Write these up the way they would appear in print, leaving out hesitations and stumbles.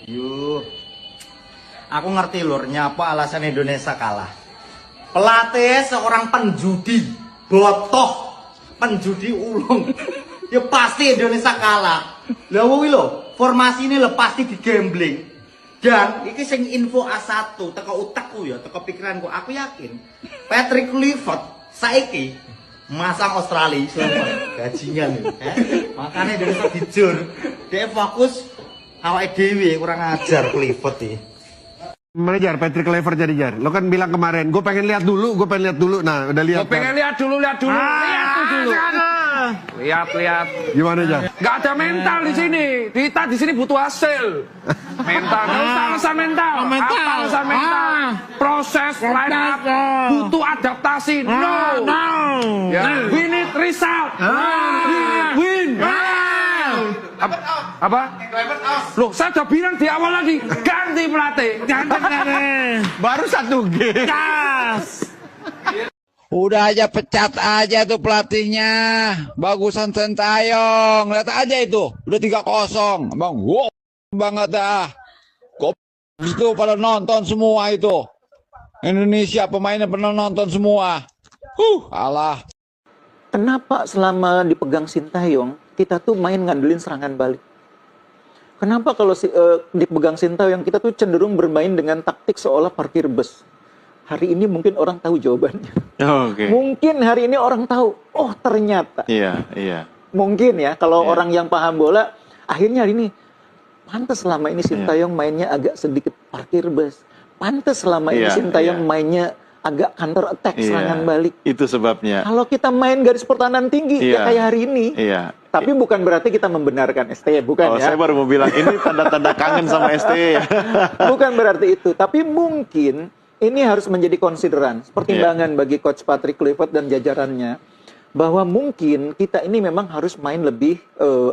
Yuk. Aku ngerti lur, nyapa alasan Indonesia kalah. Pelatih seorang penjudi, botoh, penjudi ulung. Ya pasti Indonesia kalah. Lah kuwi lho, formasi ini lho pasti digambling. Dan iki sing info A1 teko utekku ya, teko pikiranku, aku yakin Patrick Kluivert saiki masang Australia selama gajinya nih. Makanya Indonesia dijur. Dia fokus awake dhewe kurang ajar Kluivert iki. Mana Jar, Patrick Kluivert jadi Jar. Lo kan bilang kemarin, gue pengen lihat dulu. Nah, udah lihat. Gue pengen lihat dulu. Lihat dulu. Lihat. Gimana Jar? Gak ada mental di sini. Kita di sini butuh hasil. Mental, gak usah alasan mental. Apa alasan mental? Proses line up butuh adaptasi. No. Ya. We need result. We need win. Apa? Loh, saya udah bilang di awal lagi ganti pelatih. Baru 1 game. Udah aja pecat aja tuh pelatihnya. Bagusan Sintayong. Lihat aja itu. Udah 3-0. Bang, wow banget dah. Kok itu pada nonton semua itu. Indonesia pemainnya pernah nonton semua. Alah. Kenapa selama dipegang Sintayong kita tuh main ngandelin serangan balik? Kenapa kalau dipegang Sintayong kita tuh cenderung bermain dengan taktik seolah parkir bus? Hari ini mungkin orang tahu jawabannya. Okay. Mungkin hari ini orang tahu, oh ternyata. Iya. Mungkin ya, kalau orang yang paham bola, akhirnya hari ini, pantas selama ini Sintayong mainnya agak sedikit parkir bus. Pantas selama ini Sintayong mainnya agak counter attack serangan balik. Itu sebabnya. Kalau kita main garis pertahanan tinggi, ya kayak hari ini. Tapi bukan berarti kita membenarkan STY, bukan ya. Saya baru mau bilang, ini tanda-tanda kangen sama STY ya. Bukan berarti itu, tapi mungkin ini harus menjadi konsideran, pertimbangan bagi Coach Patrick Kluivert dan jajarannya, bahwa mungkin kita ini memang harus main lebih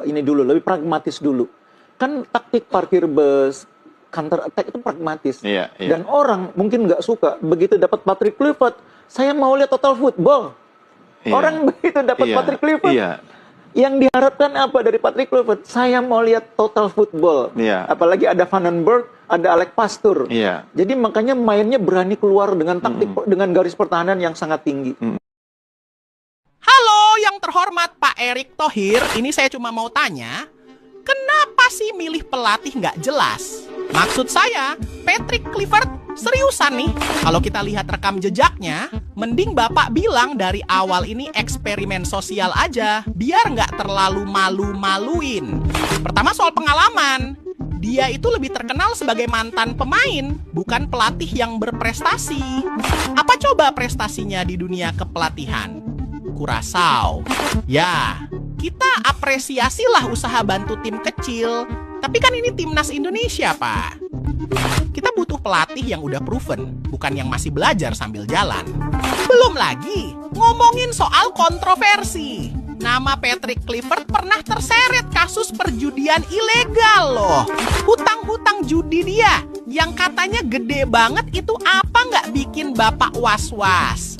lebih pragmatis dulu. Kan taktik parkir bus, counter attack itu pragmatis. Dan orang mungkin nggak suka begitu dapat Patrick Kluivert, saya mau lihat total football. Orang begitu dapat Patrick Kluivert, yang diharapkan apa dari Patrick Kluivert? Saya mau lihat total football. Apalagi ada Van den Berg, ada Alex Pastoor. Jadi makanya mainnya berani keluar dengan taktik dengan garis pertahanan yang sangat tinggi. Halo yang terhormat Pak Erick Thohir, ini saya cuma mau tanya, kenapa sih milih pelatih nggak jelas? Maksud saya, Patrick Kluivert seriusan nih. Kalau kita lihat rekam jejaknya, mending Bapak bilang dari awal ini eksperimen sosial aja, biar nggak terlalu malu-maluin. Pertama soal pengalaman. Dia itu lebih terkenal sebagai mantan pemain, bukan pelatih yang berprestasi. Apa coba prestasinya di dunia kepelatihan? Kurasau. Ya, kita apresiasilah usaha bantu tim kecil. Tapi kan ini timnas Indonesia, Pak. Kita butuh pelatih yang udah proven, bukan yang masih belajar sambil jalan. Belum lagi ngomongin soal kontroversi. Nama Patrick Kluivert pernah terseret kasus perjudian ilegal loh. Hutang-hutang judi dia yang katanya gede banget itu apa nggak bikin Bapak was-was?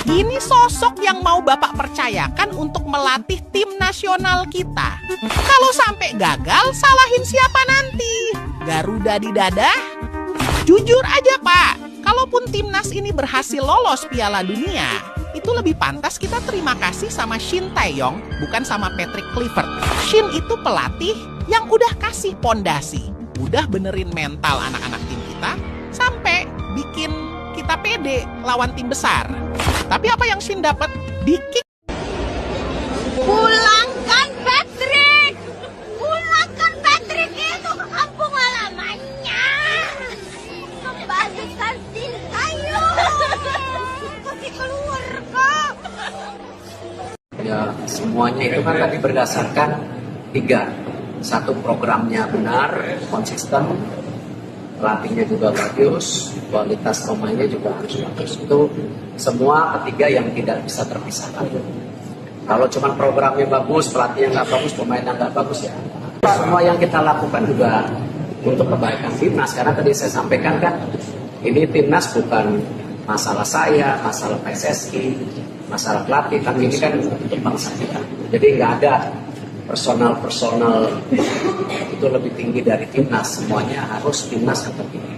Ini sosok yang mau Bapak percayakan untuk melatih tim nasional kita. Kalau sampai gagal, salahin siapa nanti? Garuda di dada? Jujur aja Pak, kalaupun timnas ini berhasil lolos Piala Dunia, itu lebih pantas kita terima kasih sama Shin Tae-yong, bukan sama Patrick Kluivert. Shin itu pelatih yang udah kasih pondasi, udah benerin mental anak-anak tim kita, sampai bikin kita pede lawan tim besar. Tapi apa yang Shin dapat? Di-kick. Pulangkan Patrick! Pulangkan Patrick itu ke kampung halamannya! Kembalikan Sintayong! Kasih keluar, Kak! Ya, semuanya itu kan tadi berdasarkan 3. 1, programnya benar, konsisten, pelatihnya juga bagus, kualitas pemainnya juga harus bagus. Itu semua ketiga yang tidak bisa terpisahkan. Kalau cuma programnya bagus, pelatihnya nggak bagus, pemainnya nggak bagus ya. Semua yang kita lakukan juga untuk kebaikan timnas. Karena tadi saya sampaikan kan, ini timnas bukan masalah saya, masalah PSSI, masalah pelatih. Tapi ini kan untuk bangsa kita. Jadi nggak ada personal itu lebih tinggi dari timnas, semuanya harus timnas yang tertinggi.